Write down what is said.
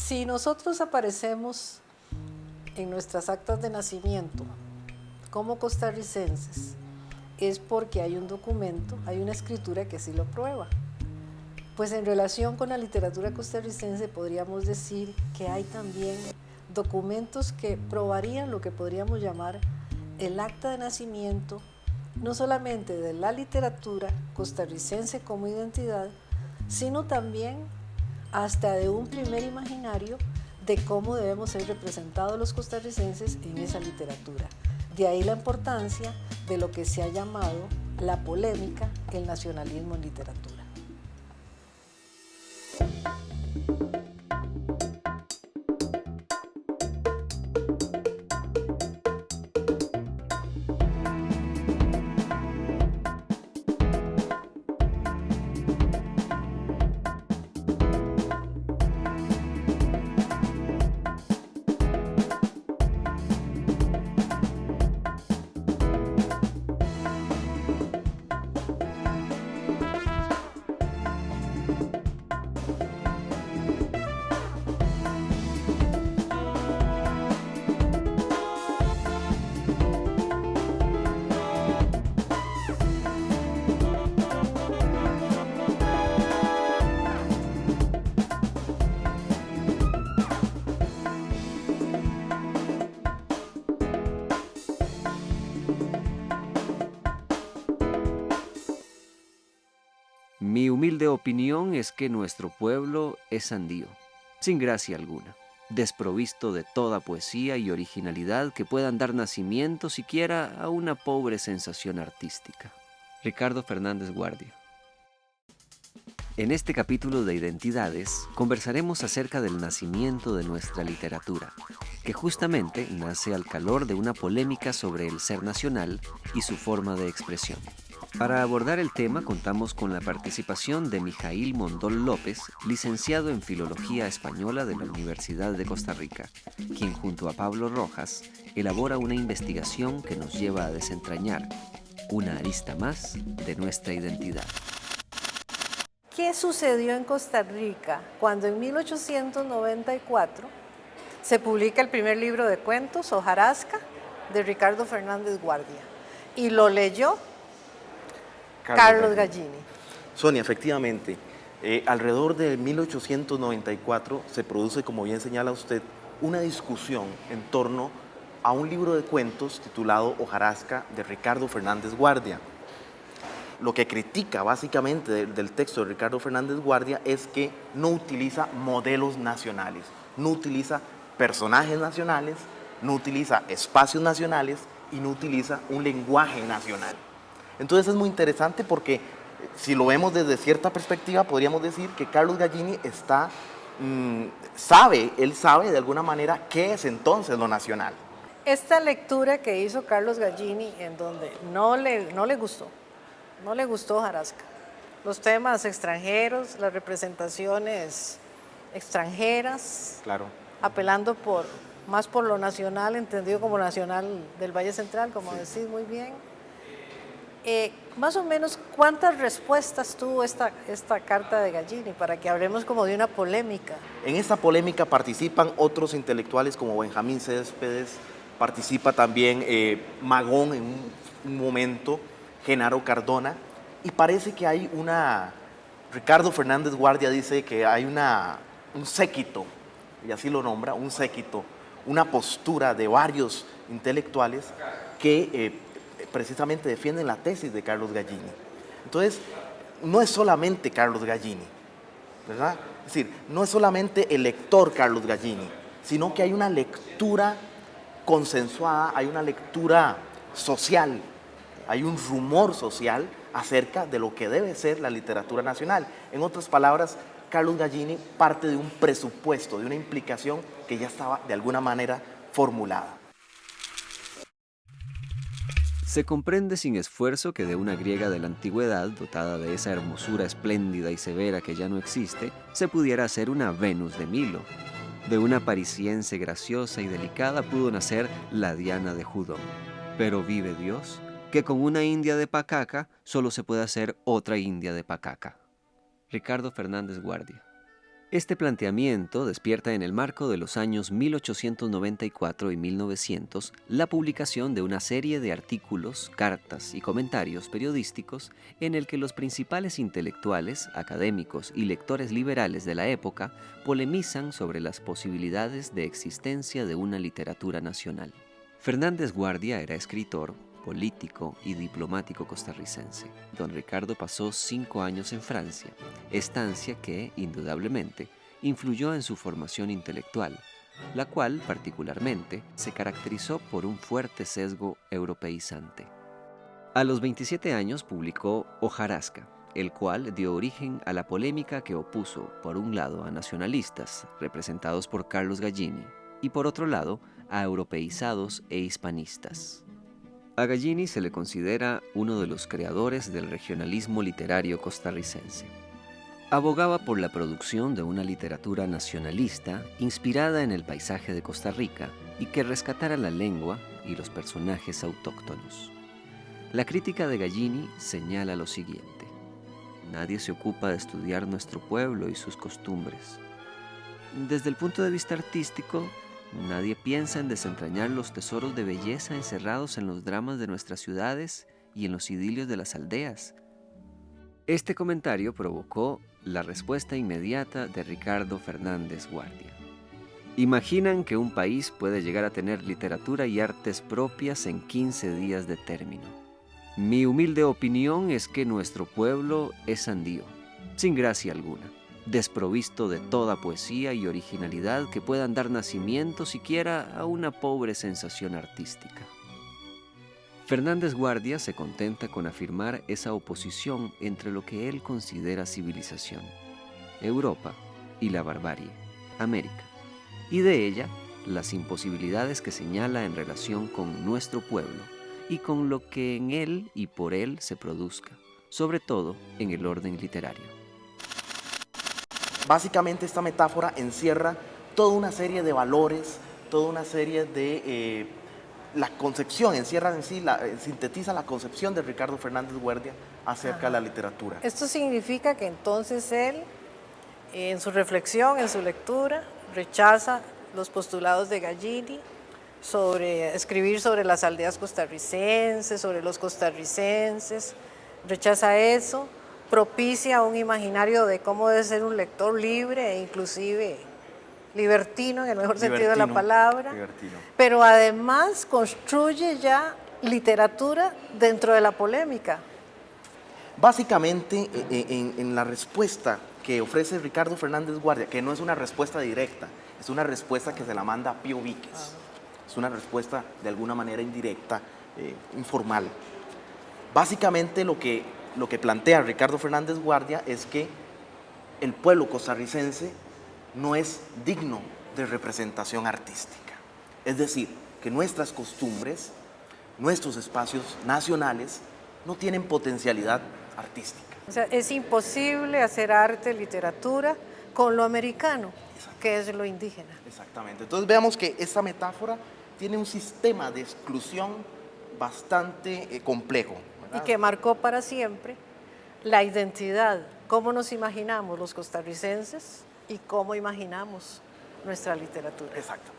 Si nosotros aparecemos en nuestras actas de nacimiento como costarricenses, es porque hay un documento, hay una escritura que sí lo prueba. Pues en relación con la literatura costarricense podríamos decir que hay también documentos que probarían lo que podríamos llamar el acta de nacimiento, no solamente de la literatura costarricense como identidad, sino también hasta de un primer imaginario de cómo debemos ser representados los costarricenses en esa literatura. De ahí la importancia de lo que se ha llamado la polémica, el nacionalismo en literatura. Mi humilde opinión es que nuestro pueblo es sandío, sin gracia alguna, desprovisto de toda poesía y originalidad que puedan dar nacimiento siquiera a una pobre sensación artística. Ricardo Fernández Guardia. En este capítulo de Identidades conversaremos acerca del nacimiento de nuestra literatura, que justamente nace al calor de una polémica sobre el ser nacional y su forma de expresión. Para abordar el tema contamos con la participación de Mijaíl Mondol López, licenciado en Filología Española de la Universidad de Costa Rica, quien junto a Pablo Rojas elabora una investigación que nos lleva a desentrañar una arista más de nuestra identidad. ¿Qué sucedió en Costa Rica cuando en 1894 se publica el primer libro de cuentos, Hojarasca, de Ricardo Fernández Guardia? Y lo leyó Carlos Gallini. Sonia, efectivamente, alrededor de 1894 se produce, como bien señala usted, una discusión en torno a un libro de cuentos titulado Hojarasca de Ricardo Fernández Guardia. Lo que critica básicamente del texto de Ricardo Fernández Guardia es que no utiliza modelos nacionales, no utiliza personajes nacionales, no utiliza espacios nacionales y no utiliza un lenguaje nacional. Entonces es muy interesante porque si lo vemos desde cierta perspectiva podríamos decir que Carlos Gallini sabe de alguna manera qué es entonces lo nacional. Esta lectura que hizo Carlos Gallini en donde no le gustó Hojarasca. Los temas extranjeros, las representaciones extranjeras, claro, apelando más por lo nacional, entendido como nacional del Valle Central, como decís muy bien. Más o menos, ¿cuántas respuestas tuvo esta carta de Gallini para que hablemos como de una polémica? En esta polémica participan otros intelectuales como Benjamín Céspedes, participa también Magón en un momento, Genaro Cardona, y parece que hay Ricardo Fernández Guardia dice que hay un séquito, y así lo nombra, un séquito, una postura de varios intelectuales que precisamente defienden la tesis de Carlos Gallini. Entonces, no es solamente Carlos Gallini, ¿verdad? Es decir, no es solamente el lector Carlos Gallini, sino que hay una lectura consensuada, hay una lectura social, hay un rumor social acerca de lo que debe ser la literatura nacional. En otras palabras, Carlos Gallini parte de un presupuesto, de una implicación que ya estaba de alguna manera formulada. Se comprende sin esfuerzo que de una griega de la antigüedad, dotada de esa hermosura espléndida y severa que ya no existe, se pudiera hacer una Venus de Milo. De una parisiense graciosa y delicada pudo nacer la Diana de Judón. Pero vive Dios, que con una india de Pacaca solo se puede hacer otra india de Pacaca. Ricardo Fernández Guardia. Este planteamiento despierta en el marco de los años 1894 y 1900 la publicación de una serie de artículos, cartas y comentarios periodísticos en el que los principales intelectuales, académicos y lectores liberales de la época polemizan sobre las posibilidades de existencia de una literatura nacional. Fernández Guardia era escritor, político y diplomático costarricense. Don Ricardo pasó 5 años en Francia, estancia que, indudablemente, influyó en su formación intelectual, la cual, particularmente, se caracterizó por un fuerte sesgo europeizante. A los 27 años publicó Hojarasca, el cual dio origen a la polémica que opuso, por un lado, a nacionalistas, representados por Carlos Gallini, y por otro lado, a europeizados e hispanistas. A Gallini se le considera uno de los creadores del regionalismo literario costarricense. Abogaba por la producción de una literatura nacionalista inspirada en el paisaje de Costa Rica y que rescatara la lengua y los personajes autóctonos. La crítica de Gallini señala lo siguiente: nadie se ocupa de estudiar nuestro pueblo y sus costumbres. Desde el punto de vista artístico, nadie piensa en desentrañar los tesoros de belleza encerrados en los dramas de nuestras ciudades y en los idilios de las aldeas. Este comentario provocó la respuesta inmediata de Ricardo Fernández Guardia. ¿Imaginan que un país puede llegar a tener literatura y artes propias en 15 días de término? Mi humilde opinión es que nuestro pueblo es sandío, sin gracia alguna, desprovisto de toda poesía y originalidad que puedan dar nacimiento siquiera a una pobre sensación artística. Fernández Guardia se contenta con afirmar esa oposición entre lo que él considera civilización, Europa, y la barbarie, América, y de ella las imposibilidades que señala en relación con nuestro pueblo y con lo que en él y por él se produzca, sobre todo en el orden literario. Básicamente esta metáfora encierra toda una serie de valores, toda una serie de... la concepción, encierra en sí, sintetiza la concepción de Ricardo Fernández Guardia acerca de la literatura. Esto significa que entonces él, en su reflexión, en su lectura, rechaza los postulados de Gallini sobre escribir sobre las aldeas costarricenses, sobre los costarricenses, rechaza eso, propicia un imaginario de cómo debe ser un lector libre e inclusive libertino en el mejor sentido de la palabra, pero además construye ya literatura dentro de la polémica. Básicamente, en la respuesta que ofrece Ricardo Fernández Guardia, que no es una respuesta directa, es una respuesta que se la manda a Pío Víquez, es una respuesta de alguna manera indirecta, informal. Básicamente lo que plantea Ricardo Fernández Guardia es que el pueblo costarricense no es digno de representación artística. Es decir, que nuestras costumbres, nuestros espacios nacionales no tienen potencialidad artística. O sea, es imposible hacer arte, literatura con lo americano, que es lo indígena. Exactamente. Entonces veamos que esta metáfora tiene un sistema de exclusión bastante complejo, ¿verdad? Y que marcó para siempre la identidad, cómo nos imaginamos los costarricenses y cómo imaginamos nuestra literatura. Exacto.